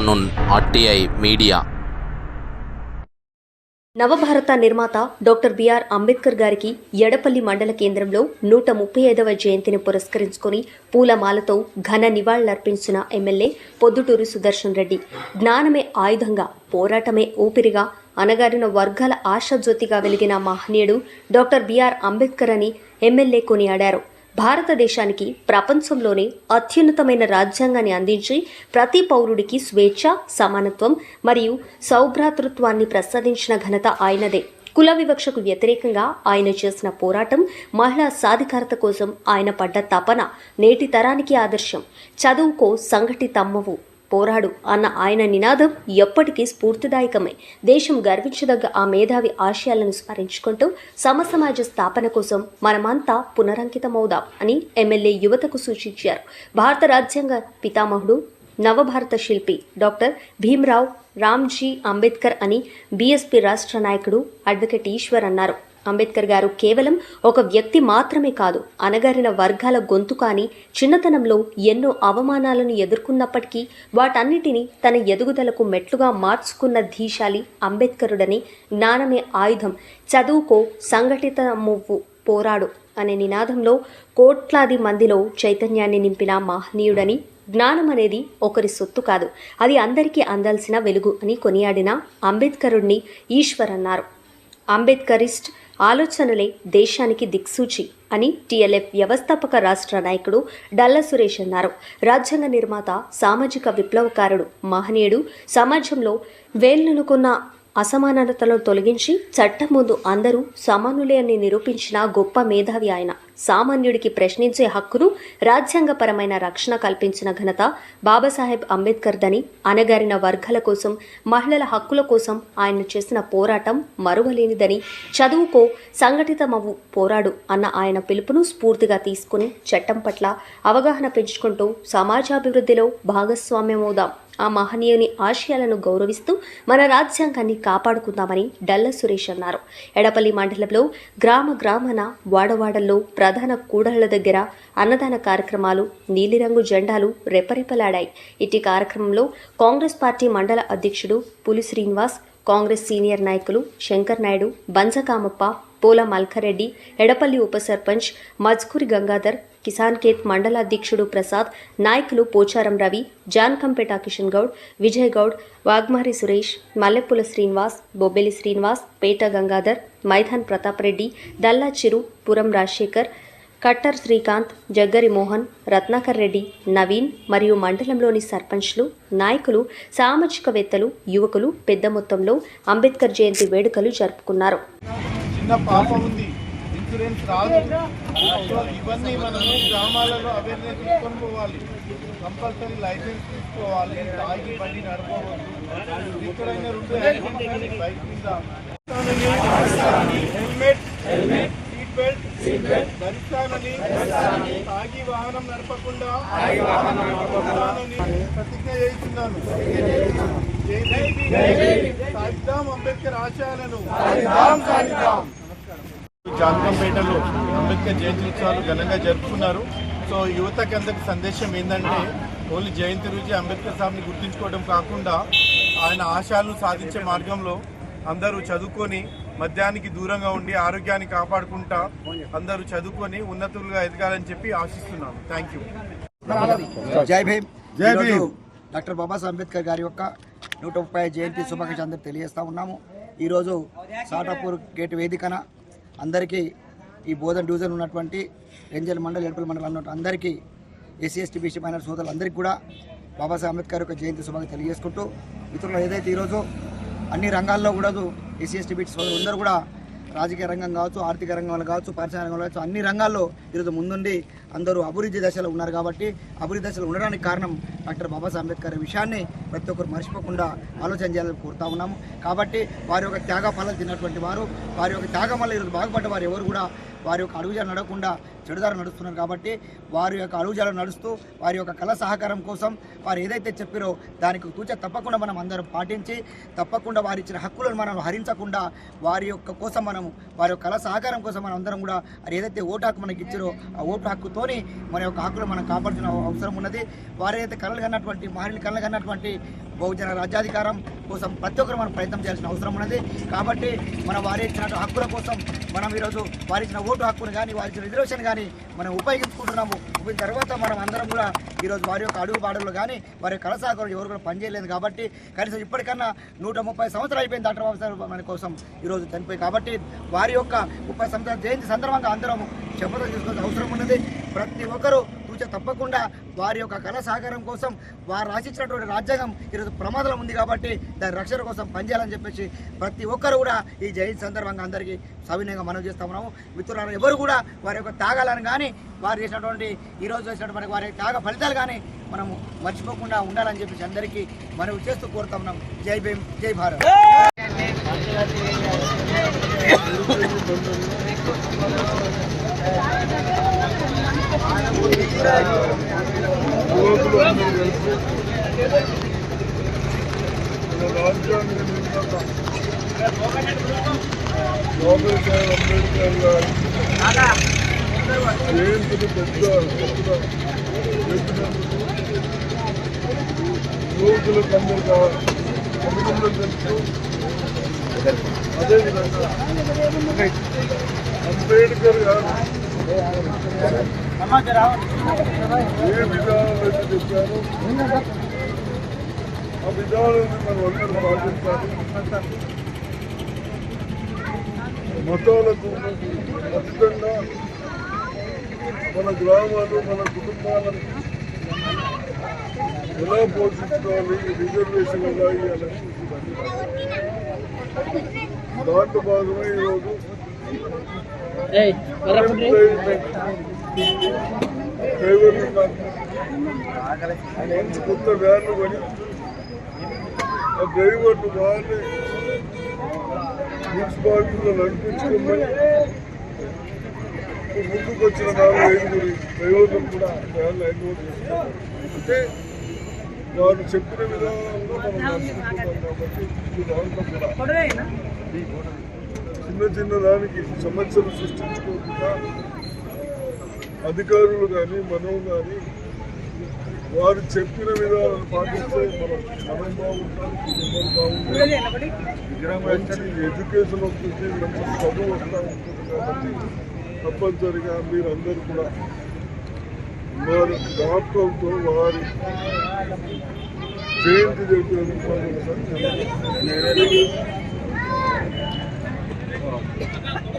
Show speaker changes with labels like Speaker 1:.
Speaker 1: Afternoon RTI media.
Speaker 2: నవభారత నిర్మాత doctor BR Ambedkar గారికి ఎడపల్లి మండల కేంద్రంలో 135వ జయంతిని పురస్కరించుకొని పూలమాలతో ఘన నివాళులర్పించిన ఎమ్మెల్యే పొద్దుటూరు సుదర్శన్ రెడ్డి. జ్ఞానమే ఆయుధంగా, పోరాటమే ఊపిరిగా, అణగారిన వర్గాల ఆశాజ్యోతిగా వెలిగిన మహనీయుడు డాక్టర్ బిఆర్ అంబేద్కర్ అని ఎమ్మెల్యే కొనియాడారు. భారతదేశానికి ప్రపంచంలోనే అత్యున్నతమైన రాజ్యాంగాన్ని అందించి ప్రతి పౌరుడికి స్వేచ్ఛ, సమానత్వం మరియు సౌభ్రాతృత్వాన్ని ప్రసాదించిన ఘనత ఆయనదే. కుల వివక్షకు వ్యతిరేకంగా ఆయన చేసిన పోరాటం, మహిళా సాధికారత కోసం ఆయన పడ్డ తపన నేటి తరానికి ఆదర్శం. చదువుకో, సంఘటితమ్మవు, పోరాడు అన్న ఆయన నినాదం ఎప్పటికీ స్ఫూర్తిదాయకమే. దేశం గర్వించదగ్గ ఆ మేధావి ఆశయాలను స్మరించుకుంటూ సమసమాజ స్థాపన కోసం మనమంతా పునరంకితమవుదాం అని ఎమ్మెల్యే యువతకు సూచించారు. భారత రాజ్యాంగ పితామహుడు, నవభారత శిల్పి డాక్టర్ భీమ్రావ్ రామ్జీ అంబేద్కర్ అని బీఎస్పీ రాష్ట్ర నాయకుడు అడ్వకేట్ ఈశ్వర్ అన్నారు. అంబేద్కర్ గారు కేవలం ఒక వ్యక్తి మాత్రమే కాదు, అణగారిన వర్గాల గొంతు. కానీ చిన్నతనంలో ఎన్నో అవమానాలను ఎదుర్కొన్నప్పటికీ వాటన్నిటినీ తన ఎదుగుదలకు మెట్లుగా మార్చుకున్న ధీశాలి అంబేద్కరుడని, జ్ఞానమే ఆయుధం, చదువుకో, సంఘటిత మువ్వు, పోరాడు అనే నినాదంలో కోట్లాది మందిలో చైతన్యాన్ని నింపిన మహనీయుడని, జ్ఞానం అనేది ఒకరి సొత్తు కాదు, అది అందరికీ అందాల్సిన వెలుగు అని కొనియాడిన అంబేద్కరుడిని ఈశ్వర్ అన్నారు. అంబేద్కరిస్ట్ ఆలోచనలే దేశానికి దిక్సూచి అని టీఎల్ఎఫ్ వ్యవస్థాపక రాష్ట్ర నాయకుడు డల్లా సురేష్ అన్నారు. రాజ్యాంగ నిర్మాత, సామాజిక విప్లవకారుడు, మహనీయుడు, సమాజంలో వేళ్లనుకున్న అసమానతలను తొలగించి చట్టం ముందు అందరూ సమానులే అని నిరూపించిన గొప్ప మేధావి ఆయన. సామాన్యుడికి ప్రశ్నించే హక్కును, రాజ్యాంగపరమైన రక్షణ కల్పించిన ఘనత బాబాసాహెబ్ అంబేద్కర్ దని. అణగారిన వర్గాల కోసం, మహిళల హక్కుల కోసం ఆయన చేసిన పోరాటం మరువలేనిదని. చదువుకో, సంఘటితమవు, పోరాడు అన్న ఆయన పిలుపును స్ఫూర్తిగా తీసుకుని చట్టం పట్ల అవగాహన పెంచుకుంటూ సమాజాభివృద్ధిలో భాగస్వామ్యమవుదాం. ఆ మహనీయుని ఆశయాలను గౌరవిస్తూ మన రాజ్యాంగాన్ని కాపాడుకుందామని డల్లా సురేష్ అన్నారు. ఎడపల్లి మండలంలో గ్రామాన, వాడవాడల్లో, ప్రధాన కూడళ్ల దగ్గర అన్నదాన కార్యక్రమాలు, నీలిరంగు జెండాలు రెపరెపలాడాయి. ఇటీ కార్యక్రమంలో కాంగ్రెస్ పార్టీ మండల అధ్యక్షుడు పులి శ్రీనివాస్, కాంగ్రెస్ సీనియర్ నాయకులు శంకర్ నాయుడు, బంజకామప్ప, పోల మల్కారెడ్డి, ఎడపల్లి ఉప సర్పంచ్ మజ్కూరి గంగాధర్, కిసాన్ కేత్ మండల అధ్యక్షుడు ప్రసాద్, నాయకులు పోచారం రవి, జాన్కంపేట కిషన్ గౌడ్, విజయ్ గౌడ్, వాగ్మారి సురేష్, మల్లెపుల శ్రీనివాస్, బొబ్బెలి శ్రీనివాస్, పేట గంగాధర్, మైదాన్ ప్రతాప్ రెడ్డి, దల్లా చిరు, పురం రాజశేఖర్, కట్టర్ శ్రీకాంత్, జగ్గరి మోహన్, రత్నాకర్ రెడ్డి, నవీన్ మరియు మండలంలోని సర్పంచ్లు, నాయకులు, సామాజికవేత్తలు, యువకులు పెద్ద మొత్తంలో అంబేద్కర్ జయంతి వేడుకలు జరుపుకున్నారు.
Speaker 3: చిన్న పాప ఉంది, ఇన్సూరెన్స్ రాదు, ఇవన్నీ మనము గ్రామాలలో అవేర్నెస్ తీసుకొని పోవాలి. కంపల్సరీ లైసెన్స్ తీసుకోవాలి, తాగి బండి నడపవద్దు, ఎక్కడైనా 2 యాక్సిడెంట్ బైక్ మీద హెల్మెట్, సీట్ బెల్ట్ ధరిస్తానని, తాగి వాహనం నడపకుండా ప్రతిజ్ఞ చేస్తున్నాను. సాధిద్దాం అంబేద్కర్ ఆశయాలను. జాన్కంపేటలో అంబేద్కర్ జయంతి ఉత్సవాలు ఘనంగా జరుపుకున్నారు. సో యువతకి అందరికి సందేశం ఏంటంటే, ఓన్లీ జయంతి రోజు అంబేద్కర్ సాబ్ని గుర్తించుకోవడం కాకుండా ఆయన ఆశయాలను సాధించే మార్గంలో అందరూ చదువుకొని, మద్యానికి దూరంగా ఉండి ఆరోగ్యాన్ని కాపాడుకుంటా అందరూ చదువుకొని ఉన్నతులుగా ఎదగాలని చెప్పి ఆశిస్తున్నాను. Thank you.
Speaker 4: జై భీమ్. జై భీమ్. డాక్టర్ బాబాసాహెబ్ అంబేద్కర్ గారి యొక్క 135 జయంతి శుభాకాంక్షలు అందరికీ తెలియజేస్తూ ఉన్నాము. ఈరోజు సాటాపూర్ గేట్ వేదికన అందరికీ, ఈ బోధన్ డివిజన్ ఉన్నటువంటి రెంజల్ మండల్, ఎడపల్లి మండలం ఉన్నటువంటి అందరికీ, ఎస్సీ ఎస్టీ బీసీ మైనారిటీ సోదరులు అందరికీ కూడా బాబాసాహెబ్ అంబేద్కర్ యొక్క జయంతి శుభాకాంక్షలు తెలియజేసుకుంటూ, మిత్రులు ఏదైతే ఈరోజు అన్ని రంగాల్లో కూడా ఎస్సీ ఎస్టీ బీసీ సోదరులు అందరూ కూడా రాజకీయ రంగం కావచ్చు, ఆర్థిక రంగంలో కావచ్చు, పారిశ్రామిక రంగంలో కావచ్చు, అన్ని రంగాల్లో ఈరోజు ముందుండి అందరూ అభివృద్ధి దశలో ఉన్నారు. కాబట్టి అభివృద్ధి దశలో ఉండడానికి కారణం డాక్టర్ బాబాసాహెబ్ అంబేద్కర్ విషయాన్ని ప్రతి ఒక్కరు మర్చిపోకుండా ఆలోచన చేయాలని కోరుతా ఉన్నాము. కాబట్టి వారి యొక్క త్యాగ ఫలాలు తిన్నటువంటి వారు, వారి యొక్క త్యాగం వల్ల ఈరోజు బాగుపడ్డ వారు ఎవరు కూడా వారి యొక్క అడుగుజాడలు నడవకుండా చెడుదారు నడుస్తున్నారు కాబట్టి వారి యొక్క అడుగుజాడలు నడుస్తూ వారి యొక్క కళ సహకారం కోసం వారు ఏదైతే చెప్పారో దానికి తూచ తప్పకుండా మనం అందరం పాటించి తప్పకుండా వారి ఇచ్చిన హక్కులను మనం హరించకుండా వారి యొక్క కోసం మనము వారి యొక్క కళ సహకారం కోసం మనం అందరం కూడా అది ఏదైతే ఓటు హక్కు మనకి ఇచ్చారో ఆ ఓటు హక్కుతోని మన యొక్క హక్కులు మనం కాపాడుతున్న అవసరం ఉన్నది. వారు ఏదైతే కళలు కన్నటువంటి మహిళలు కళలు కన్నటువంటి బహుజన రాజ్యాధికారం కోసం ప్రతి ఒక్కరు మనం ప్రయత్నం చేయాల్సిన అవసరం ఉన్నది. కాబట్టి మనం వారి ఇచ్చిన హక్కుల కోసం మనం ఈరోజు వారి ఇచ్చిన ఓటు హక్కును కానీ వారి ఇచ్చిన రిజర్వేషన్ కానీ మనం ఉపయోగించుకుంటున్నాము. తర్వాత మనం అందరం కూడా ఈరోజు వారి యొక్క అడుగు బాటల్లో కానీ వారి యొక్క కళాశాఖలు ఎవరు కూడా పనిచేయలేదు కాబట్టి కనీసం ఇప్పటికన్నా 130 సంవత్సరాలు అయిపోయింది డాక్టర్ బాబాసాహెబ్ మన కోసం ఈరోజు చనిపోయి. కాబట్టి వారి యొక్క 30 సంవత్సరాల జయంతి సందర్భంగా అందరం శపథం చేసుకోవాల్సిన అవసరం ఉన్నది. ప్రతి ఒక్కరూ తప్పకుండా వారి యొక్క కళ సహకారం కోసం వారు రాసిచ్చినటువంటి రాజ్యాంగం ఈరోజు ప్రమాదంలో ఉంది కాబట్టి దాని రక్షణ కోసం పనిచేయాలని చెప్పేసి ప్రతి ఒక్కరు కూడా ఈ జయంతి సందర్భంగా అందరికీ సవినయంగా మనం చేస్తా ఉన్నాము. మిత్రులను ఎవరు కూడా వారి యొక్క త్యాగాలను కానీ వారు చేసినటువంటి ఈరోజు చేసినటువంటి వారి త్యాగ ఫలితాలు కానీ మనము మర్చిపోకుండా ఉండాలని చెప్పేసి అందరికీ మనం చేస్తూ కోరుతా ఉన్నాం. జై భీమ్, జై భారత్.
Speaker 5: అదేవిధంగా అంబేద్కర్ గారు ఏ విధానాలు అయితే చెప్పారో ఆ విధానాన్ని మనం అందరూ పాటించాలి. మతాలకు ఖచ్చితంగా మన గ్రామాలు మన కుటుంబాలను ఎలా పోషించుకోవాలి, రిజర్వేషన్ ఎలా ఇవ్వాలి, దాంట్లో భాగమే ఈరోజు మంచి కొత్త వ్యాన్లు కొని ఆ డ్రైవర్లు వాళ్ళని మున్సిపాలిటీలో నడిపించుకుని ముందుకు వచ్చిన 4-5 డ్రైవర్లు కూడా వ్యాన్లు ఎన్రోల్ చేస్తున్నారు. అంటే వారు చెప్పిన విధానంలో మనం నడుచుకుంటున్నాం కాబట్టి ఈ దాంట్లో కూడా చిన్న దానికి సమస్యలు సృష్టించుకోకుండా అధికారులు కానీ మనం కానీ వారు చెప్పిన విధానాలను పాటిస్తే మనం బాగుంటాం, కుటుంబం బాగుంటుంది, మంచి ఎడ్యుకేషన్ వస్తుంది, మంచి చదువు వస్తూ ఉంటుంది. కాబట్టి తప్పనిసరిగా మీరందరూ కూడా వారి డాక్టర్లతో వారి జయంతి జరిపేందుకు